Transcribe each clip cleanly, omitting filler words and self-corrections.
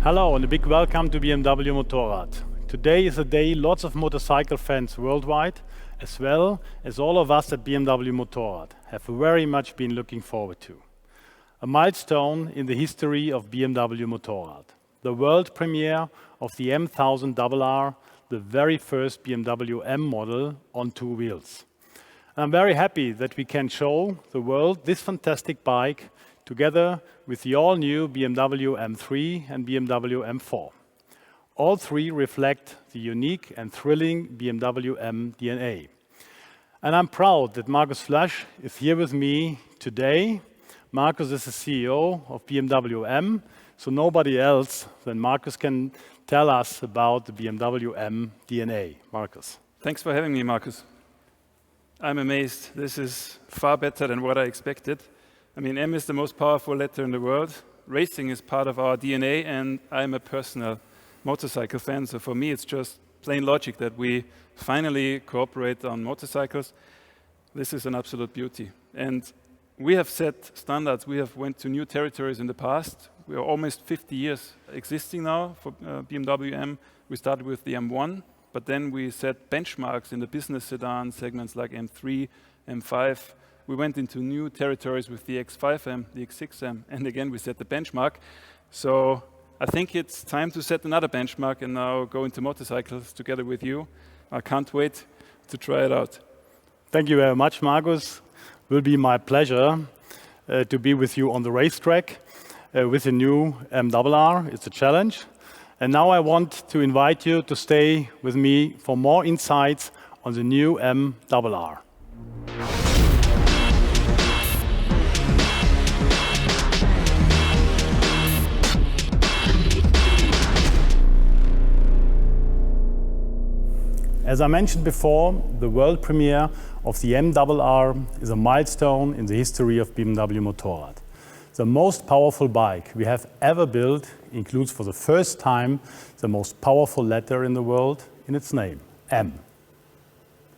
Hello and a big welcome to BMW Motorrad. Today is a day lots of motorcycle fans worldwide, as well as all of us at BMW Motorrad, have very much been looking forward to. A milestone in the history of BMW Motorrad. The world premiere of the M1000RR, the very first BMW M model on two wheels. I'm very happy that we can show the world this fantastic bike together with the all-new BMW M3 and BMW M4. All three reflect the unique and thrilling BMW M DNA. And I'm proud that Markus Flasch is here with me today. Markus is the CEO of BMW M, so nobody else than Markus can tell us about the BMW M DNA. Markus. Thanks for having me, Markus. I'm amazed. This is far better than what I expected. I mean, M is the most powerful letter in the world. Racing is part of our DNA, and I'm a personal motorcycle fan. So for me, it's just plain logic that we finally cooperate on motorcycles. This is an absolute beauty. And we have set standards. We have went to new territories in the past. We are almost 50 years existing now for BMW M. We started with the M1, but then we set benchmarks in the business sedan segments like M3, M5. We went into new territories with the X5M, the X6M, and again we set the benchmark. So I think it's time to set another benchmark and now go into motorcycles together with you. I can't wait to try it out. Thank you very much, Markus. It will be my pleasure to be with you on the racetrack with the new M-RR. It's a challenge. And now I want to invite you to stay with me for more insights on the new M-RR. As I mentioned before, the world premiere of the M-RR is a milestone in the history of BMW Motorrad. The most powerful bike we have ever built includes for the first time the most powerful letter in the world in its name, M.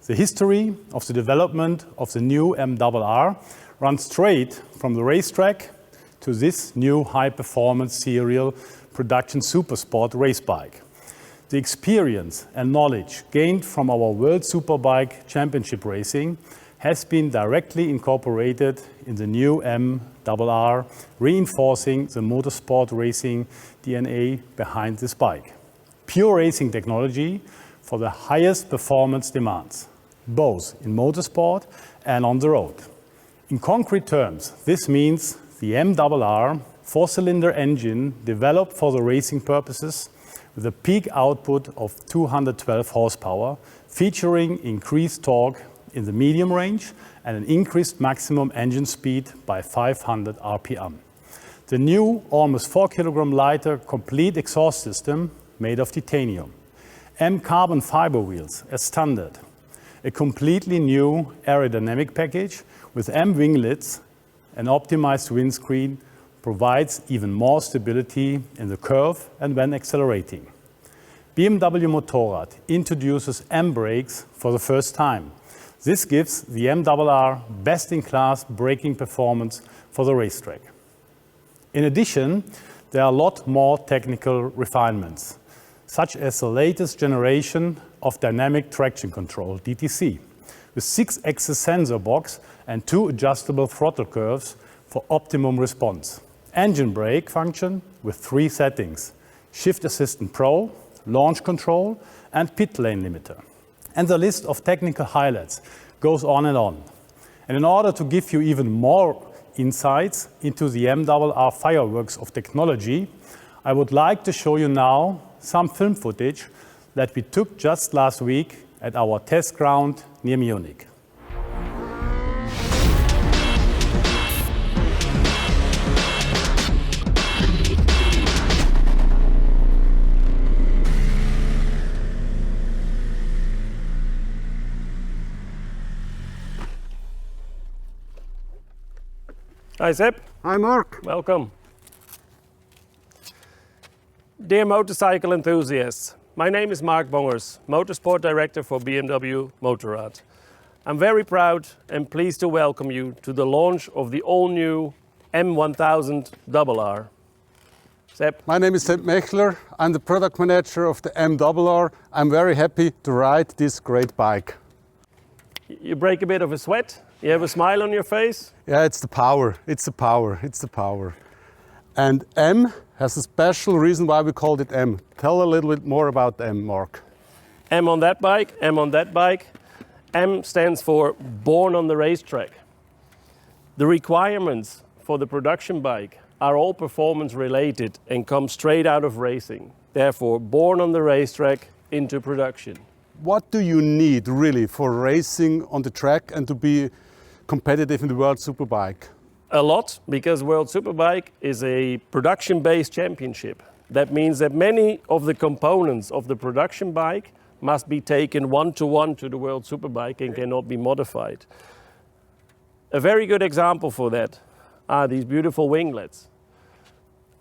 The history of the development of the new M-RR runs straight from the racetrack to this new high-performance serial production supersport race bike. The experience and knowledge gained from our World Superbike Championship racing has been directly incorporated in the new M-RR, reinforcing the motorsport racing DNA behind this bike. Pure racing technology for the highest performance demands, both in motorsport and on the road. In concrete terms, this means the M-RR four-cylinder engine developed for the racing purposes with a peak output of 212 horsepower, featuring increased torque in the medium range and an increased maximum engine speed by 500 RPM. The new, almost 4 kilogram lighter, complete exhaust system made of titanium. M carbon fiber wheels as standard. A completely new aerodynamic package with M winglets, an optimized windscreen, provides even more stability in the curve and when accelerating. BMW Motorrad introduces M brakes for the first time. This gives the M-RR best-in-class braking performance for the racetrack. In addition, there are a lot more technical refinements, such as the latest generation of dynamic traction control, DTC, with 6-axis sensor box and 2 adjustable throttle curves for optimum response. Engine brake function with 3 settings: Shift Assistant Pro, Launch Control, and Pit Lane Limiter. And the list of technical highlights goes on and on. And in order to give you even more insights into the M-RR fireworks of technology, I would like to show you now some film footage that we took just last week at our test ground near Munich. Hi Sepp. Hi Mark. Welcome. Dear motorcycle enthusiasts, my name is Mark Bongers, Motorsport Director for BMW Motorrad. I'm very proud and pleased to welcome you to the launch of the all-new M1000RR. Sepp. My name is Sepp Mechler. I'm the product manager of the MRR. I'm very happy to ride this great bike. You break a bit of a sweat. You have a smile on your face. Yeah, it's the power. It's the power. It's the power. And M has a special reason why we called it M. Tell a little bit more about M, Mark. M on that bike, M on that bike. M stands for born on the racetrack. The requirements for the production bike are all performance related and come straight out of racing. Therefore, born on the racetrack into production. What do you need really for racing on the track and to be competitive in the World Superbike? A lot, because World Superbike is a production-based championship. That means that many of the components of the production bike must be taken one-to-one to the World Superbike and cannot be modified. A very good example for that are these beautiful winglets.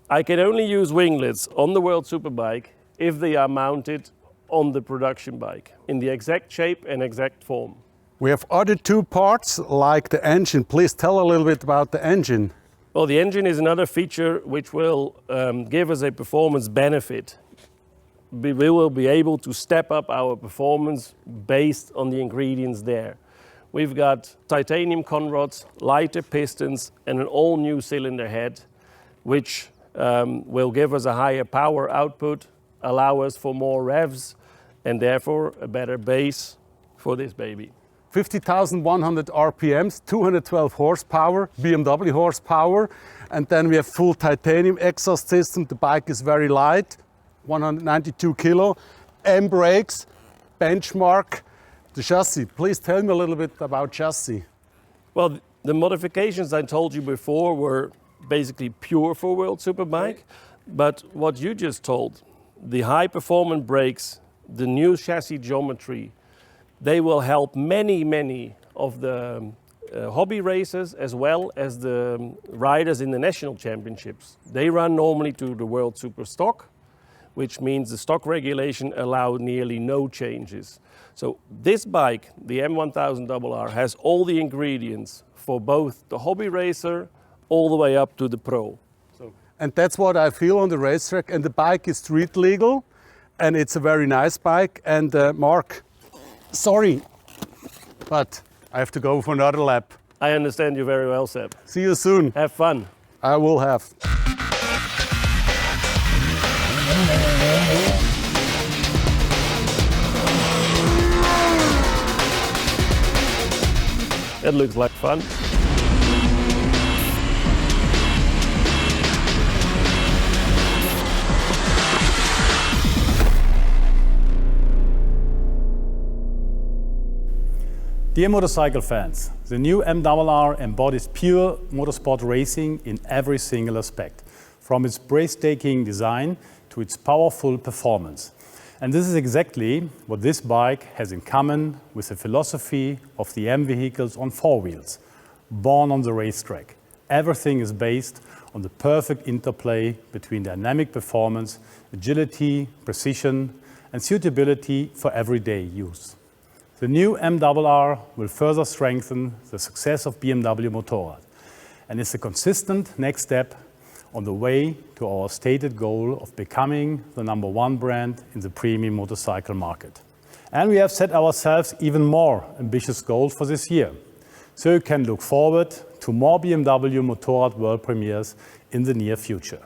I can only use winglets on the World Superbike if they are mounted on the production bike in the exact shape and exact form. We have other two parts like the engine. Please tell a little bit about the engine. Well, the engine is another feature which will give us a performance benefit. We will be able to step up our performance based on the ingredients there. We've got titanium conrods, lighter pistons and an all new cylinder head which will give us a higher power output, allow us for more revs and therefore a better base for this baby. 50,100 RPMs, 212 horsepower, BMW horsepower, and then we have full titanium exhaust system. The bike is very light, 192 kilo, M brakes, benchmark. The chassis, please tell me a little bit about chassis. Well, the modifications I told you before were basically pure for World Superbike, but what you just told, the high performance brakes, the new chassis geometry, they will help many of the hobby racers as well as the riders in the national championships. They run normally to the World Super Stock, which means the stock regulation allows nearly no changes. So this bike, the M1000RR, has all the ingredients for both the hobby racer all the way up to the pro. And that's what I feel on the racetrack. And the bike is street legal, and it's a very nice bike. And Mark, sorry, but I have to go for another lap. I understand you very well, Sepp. See you soon. Have fun. I will have. That looks like fun. Dear motorcycle fans, the new MRR embodies pure motorsport racing in every single aspect, from its breathtaking design to its powerful performance. And this is exactly what this bike has in common with the philosophy of the M vehicles on four wheels, born on the racetrack. Everything is based on the perfect interplay between dynamic performance, agility, precision, and suitability for everyday use. The new MRR will further strengthen the success of BMW Motorrad and is a consistent next step on the way to our stated goal of becoming the #1 brand in the premium motorcycle market. And we have set ourselves even more ambitious goals for this year, so you can look forward to more BMW Motorrad world premieres in the near future.